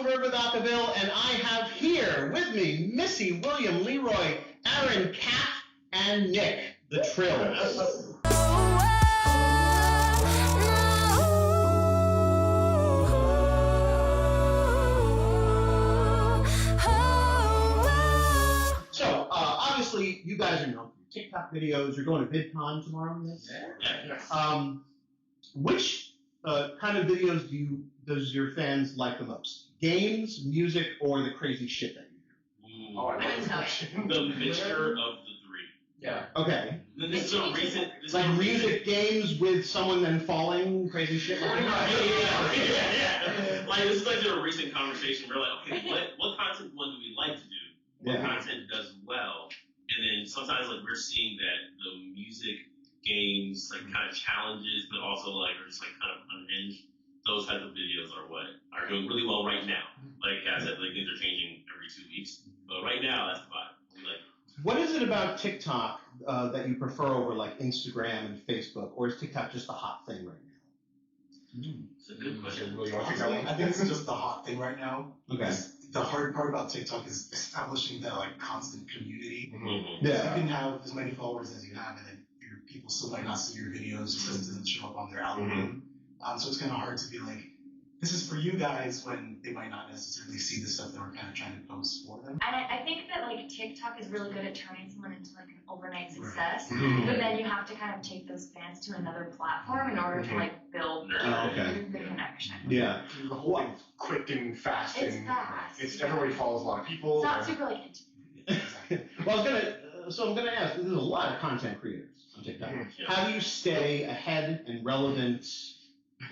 River with Acaville, and I have here with me Missy, William, Leroy, Aaron, Kat, and Nick, the Trills. So, obviously, you guys are known for TikTok videos. You're going to VidCon tomorrow, yes? Yeah. Which kind of videos does your fans like the most? Games, music, or the crazy shit that you do? Oh, I love this question. The mixture of the three. Yeah. Okay. This is a recent. Like music, games with someone then falling, crazy shit like that? Yeah. Like, this is like a recent conversation. We're like, okay, what content one do we like to do? What content does well? And then sometimes like we're seeing that the music, games, like kind of challenges, but also like are just like kind of unhinged. Those types of videos are what are doing really well right now. Like I said, like things are changing every 2 weeks, but right now that's the vibe. We like. What is it about TikTok that you prefer over like Instagram and Facebook, or is TikTok just the hot thing right now? It's a good question. I think it's just the hot thing right now. Okay. The hard part about TikTok is establishing that like constant community. Mm-hmm. Yeah. You can have as many followers as you have, and then your people still might not see your videos because it doesn't show up on their algorithm. So it's kind of hard to be like, this is for you guys when they might not necessarily see the stuff that we're kind of trying to post for them. And I think that like TikTok is really good at turning someone into like an overnight success, but then you have to kind of take those fans to another platform in order to like build the connection. Yeah. The whole thing's quick and fast. It's and fast. Everybody follows a lot of people. It's not super like intimate. Well, I'm gonna ask. There's a lot of content creators on TikTok. Yeah. How do you stay ahead and relevant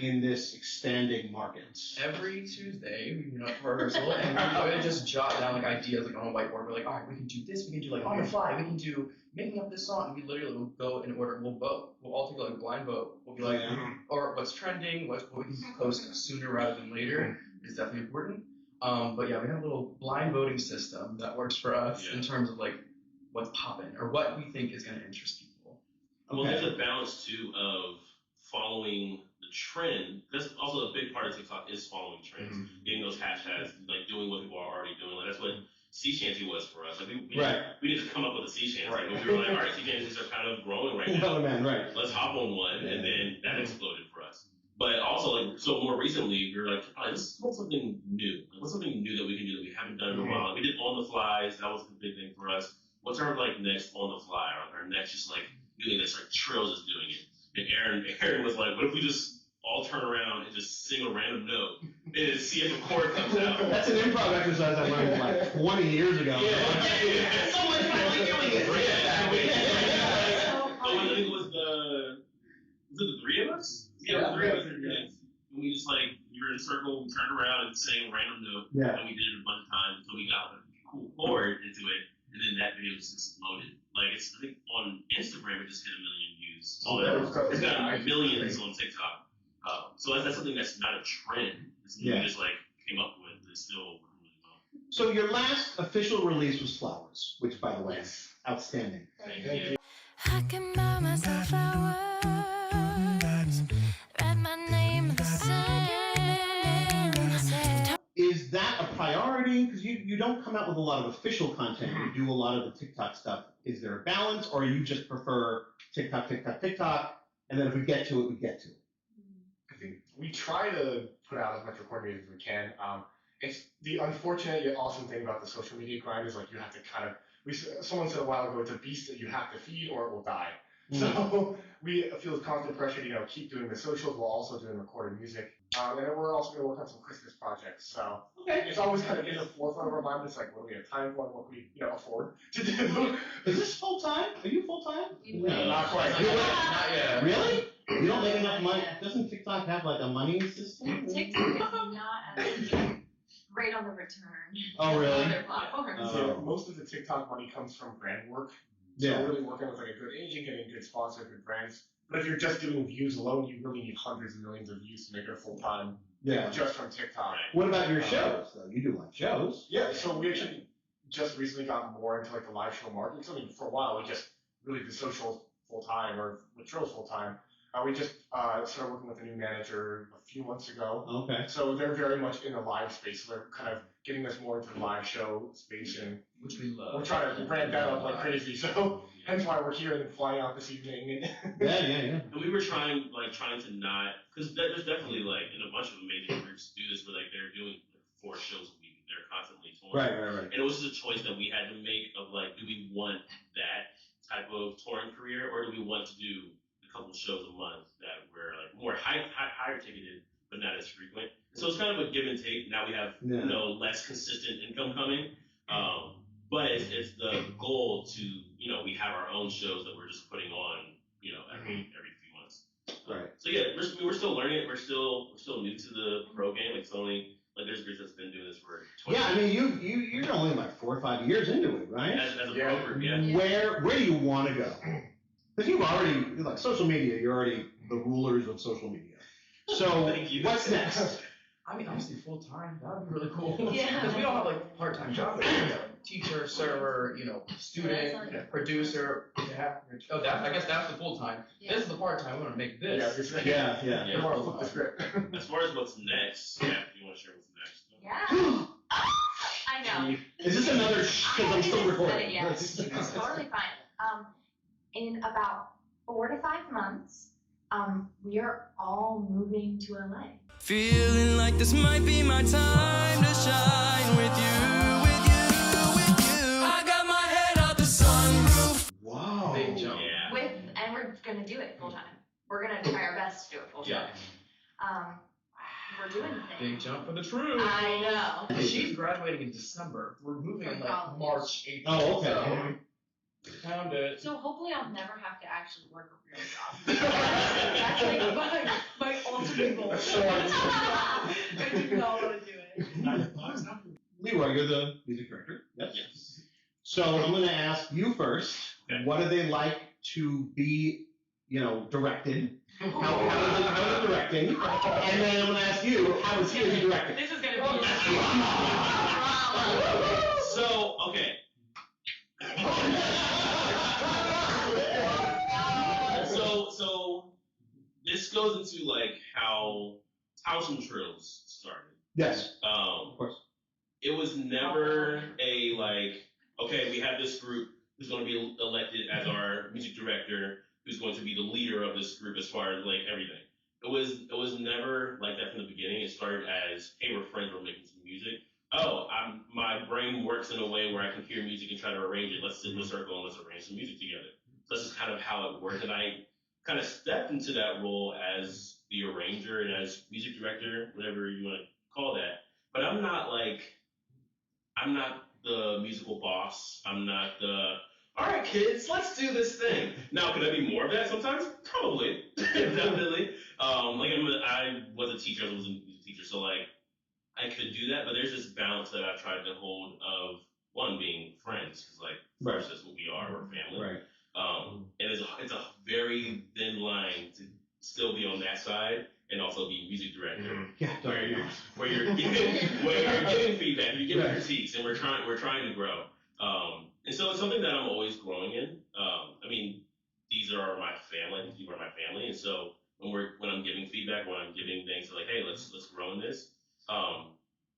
in this expanding market? Every Tuesday, we meet up for rehearsal, and we would just jot down like ideas like on a whiteboard. We're like, all right, we can do this. We can do like on the fly. We can do making up this song. And we literally will go in order. We'll vote. We'll all take like a blind vote. We'll be like, or what's trending, what we can post sooner rather than later is definitely important. But yeah, we have a little blind voting system that works for us in terms of like what's popping or what we think is going to interest people. Well, there's a balance too of following the trend. That's also a big part of TikTok is following trends, getting those hashtags, like doing what people are already doing. Like that's what sea shanty was for us. Like we didn't come up with a sea shanty. Right. Like, we were like, all right, sea shanties are kind of growing right now. Let's hop on one, and then that exploded for us. But also, like, so more recently, we were like, all right, let's what's something new? Like, what's something new that we can do that we haven't done in a while? We did on the flies. That was a big thing for us. What's our like next on the fly? Or our next just like doing this? Like Trills is doing it. And Aaron was like, what if we just all turn around and just sing a random note and see if a chord comes out? That's an improv exercise I learned like 20 years ago. Yeah. Someone's finally doing it. So I think it was the three of us? Yeah, the three of us. And we just like, we were in a circle, we turned around and sang a random note. And we did it a bunch of times until we got a cool chord into it. And then that video just exploded. Like, I think on Instagram, it just hit 1 million views. It's got millions on TikTok. So that's something that's not a trend. It's something we just, like, came up with. It's still working really well. So your last official release was Flowers, which, by the way, is outstanding. Thank you. I can buy myself flowers, write my name in the sand. Is that a priority? Because you don't come out with a lot of official content. You do a lot of the TikTok stuff. Is there a balance, or you just prefer TikTok, and then if we get to it, we get to it? I think we try to put out as much recording as we can. It's the unfortunate yet awesome thing about the social media grind is like you have to kind of. Someone said a while ago, it's a beast that you have to feed or it will die. So we feel constant pressure to keep doing the socials while also doing recorded music. And then we're also going to work on some Christmas projects. So it's always kind of in the forefront of our mind. It's like, what do we have time for and what can we afford to do? Is this full time? Are you full time? No, not quite. Not yet. Really? You don't make enough money? Doesn't TikTok have like a money system? TikTok is not as great on the return. Oh, really? Other platforms. So most of the TikTok money comes from brand work. So we're really working with like a good agent, getting good sponsor, good brands. But if you're just doing views alone, you really need hundreds of millions of views to make it a full time. Just from TikTok. What about your shows though? You do live shows. Yeah, so we actually just recently got more into like the live show market. So I mean, for a while we just really did social full time or with Trills full time. We just started working with a new manager a few months ago. Okay. So they're very much in the live space. So they're kind of getting us more into the live show space, and Which we love. we're trying to ramp that up like crazy. So hence why we're here and flying out this evening. Yeah. And we were trying to not, because there's definitely like, in a bunch of amazing groups do this where like they're doing like 4 shows a week. They're constantly touring. Right. And it was just a choice that we had to make of like, do we want that type of touring career, or do we want to do a couple shows a month that were like more higher ticketed, but not as frequent? So it's kind of a give and take. Now we have less consistent income coming, but it's the goal to we have our own shows that we're just putting on every few months. Right. So yeah, we're still learning it. We're still new to the pro game. It's only like there's groups that's been doing this for 20 Yeah, I mean, you're only like 4 or 5 years into it, right? as a pro group, yeah. Where do you want to go? Because you've already, like social media, you're already the rulers of social media. So Thank you. what's next? I mean, honestly, full time, that would be really cool. Yeah. Because we don't have like part-time jobs. We have like teacher, server, student, producer. Yeah. Oh, I guess that's the full time. Yeah. This is the part time. We want to make this. Yeah. They want to flip the script. As far as what's next, yeah, if you want to share what's next. Yeah. I know. Is this another because I'm still recording? Yeah, it's totally fine. In about 4 to 5 months, we are all moving to LA. Feeling like this might be my time to shine with you. I got my head out the sunroof. Wow. Big jump. Yeah. And we're gonna do it full time. We're gonna try our best to do it full time. We're doing things. Big jump for the truth. I know. She's graduating in December. We're moving in like College. March, April. Oh, okay. So, found it. So hopefully I'll never have to actually work a real job. That's like my ultimate goal. I do not want to do it. Leroy, you're the music director. Yes. Yes. So I'm going to ask you first. Okay. What do they like to be, directed? How are they directing? And then I'm going to ask you, how is he directing? This is gonna be. So, okay. So this goes into like how some Trills started. Yes. Of course. It was never a like, okay, we have this group who's going to be elected as our music director, who's going to be the leader of this group as far as like everything. It was never like that from the beginning. It started as, hey, we're friends, we're making some music. Oh, my brain works in a way where I can hear music and try to arrange it. Let's sit in a circle and let's arrange some music together. So that's just kind of how it worked. And I kind of stepped into that role as the arranger and as music director, whatever you want to call that. But I'm not the musical boss. I'm not all right, kids, let's do this thing. Now, could I be more of that sometimes? Probably. Definitely. I was a teacher, I was a music teacher, so like, I could do that, but there's this balance that I've tried to hold of, one, being friends, because like, first, that's what we are, we're family. Right. And it's a very thin line to still be on that side and also be music director, Yeah. where you're giving feedback, you're giving critiques, and we're trying to grow. And so it's something that I'm always growing in. I mean, these are my family, and so when I'm giving feedback, when I'm giving things like, hey, let's grow in this,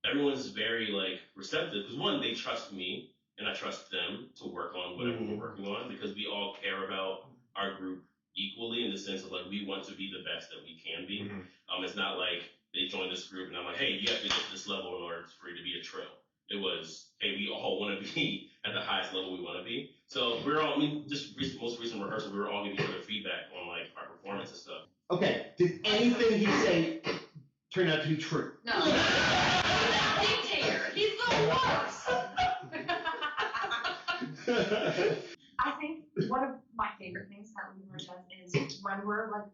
everyone's very like receptive, because one, they trust me and I trust them to work on whatever we're working on, because we all care about our group equally, in the sense of like, we want to be the best that we can be. It's not like they join this group and I'm like, hey, you have to get to this level in order for you to be a Trill. It was, hey, we all want to be at the highest level we want to be. So we're all, most recent rehearsal, we were all giving each other feedback on like our performance and stuff. Okay. Did anything he say turn out to be true? No. He's a dictator. He's the worst. I think one of my favorite things that Leroy does is when we're like,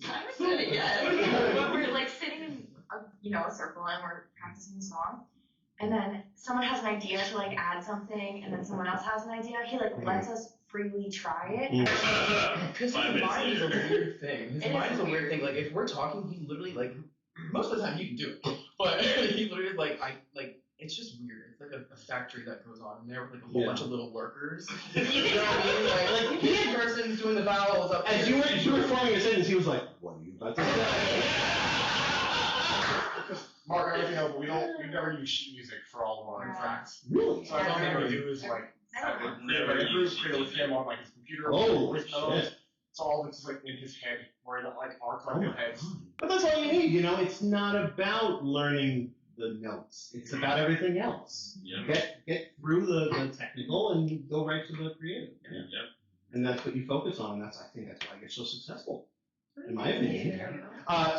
I haven't said it yet. When we're like sitting in a circle and we're practicing a song, and then someone has an idea to like add something, and then someone else has an idea, he like lets us freely try it. Because his mind is a weird thing. His mind is a weird thing. Like, if we're talking, he literally, like, most of the time he can do it. But he literally, like, it's just weird. It's like a factory that goes on, and there were like a whole bunch of little workers. You know what I mean? Like each person's doing the vowels up As here. you were forming a sentence, he was like, "What are you about to say?" Mark, everything else, we never use sheet music for all of our tracks. Really? So all we do is like have a group create with him on like his computer. Oh, with shit. So all of it's just like in his head, or in like our collective heads. But that's all you need, you know. It's not about learning the notes. It's about everything else. Yeah. Get through the technical and go right to the creative. Yeah. And that's what you focus on. And I think that's why you're so successful, in my opinion.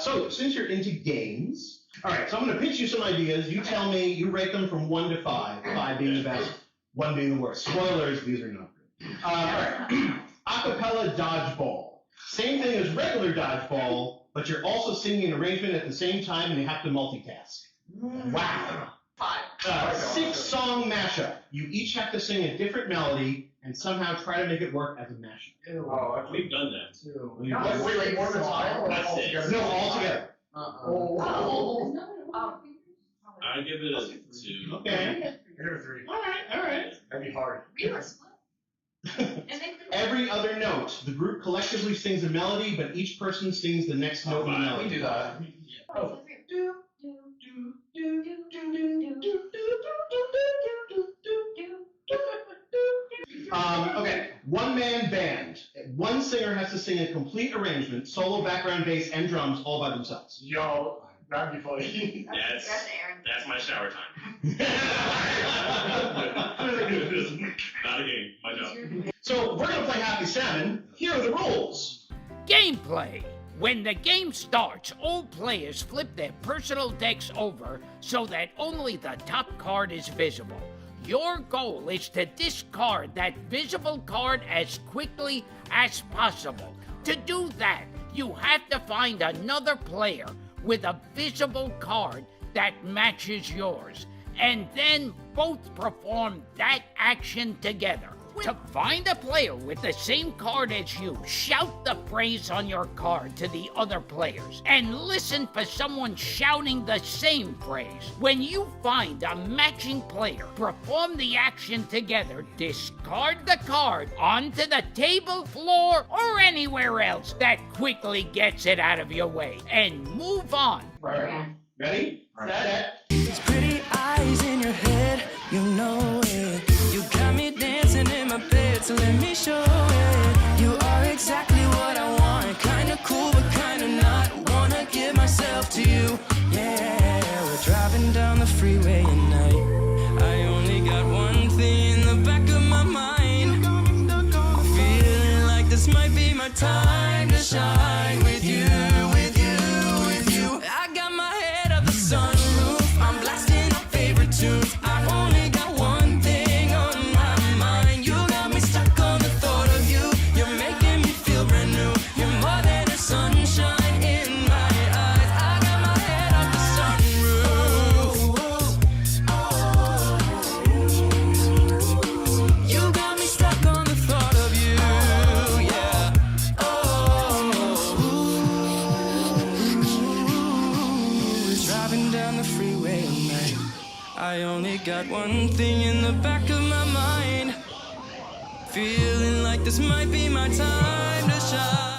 So since you're into games, all right. So I'm going to pitch you some ideas. You tell me. You rate them from 1 to 5. 5 being the best, 1 being the worst. Spoilers. These are not good. All right. Acapella dodgeball. Same thing as regular dodgeball, but you're also singing an arrangement at the same time, and you have to multitask. Wow. 5. 6-song mashup. You each have to sing a different melody and somehow try to make it work as a mashup. Ew. Oh, We've done that. Too. wait, more than 5 or That's all it. together? No, all together. I give it a 2. Okay. Give it a 3. All right. That'd be hard. We were split. And they Every other note, the group collectively sings a melody, but each person sings the next note of the We melody. do that. Oh. Okay, one-man band. One singer has to sing a complete arrangement, solo, background, bass, and drums, all by themselves. Yo, that'd be funny. That's Aaron. that's my shower time. Not a game. My job. So we're gonna play Happy Salmon. Here are the rules. Gameplay. When the game starts, all players flip their personal decks over so that only the top card is visible. Your goal is to discard that visible card as quickly as possible. To do that, you have to find another player with a visible card that matches yours, and then both perform that action together. To find a player with the same card as you, shout the phrase on your card to the other players and listen for someone shouting the same phrase. When you find a matching player, perform the action together, discard the card onto the table, floor, or anywhere else that quickly gets it out of your way, and move on. Right. Ready? Set. These pretty eyes in your head, you know it. You got me dancing in my bed, so let me show it. You are exactly what I want, kinda cool but kinda not. Wanna give myself to you, yeah. We're driving down the freeway at night. I only got one thing in the back of my mind. Feeling like this might be my time to shine with you, with you, with you. I got my head up the sunroof, I'm blasting our favorite tunes. I only got one thing on my mind. You got me stuck on the thought of you. You're making me feel brand new. You're more than a sunshine in my eyes. I got my head up the sunroof. You got me stuck on the thought of you, yeah. Driving down the freeway at night. I only got one thing in the back of my mind. Feeling like this might be my time to shine.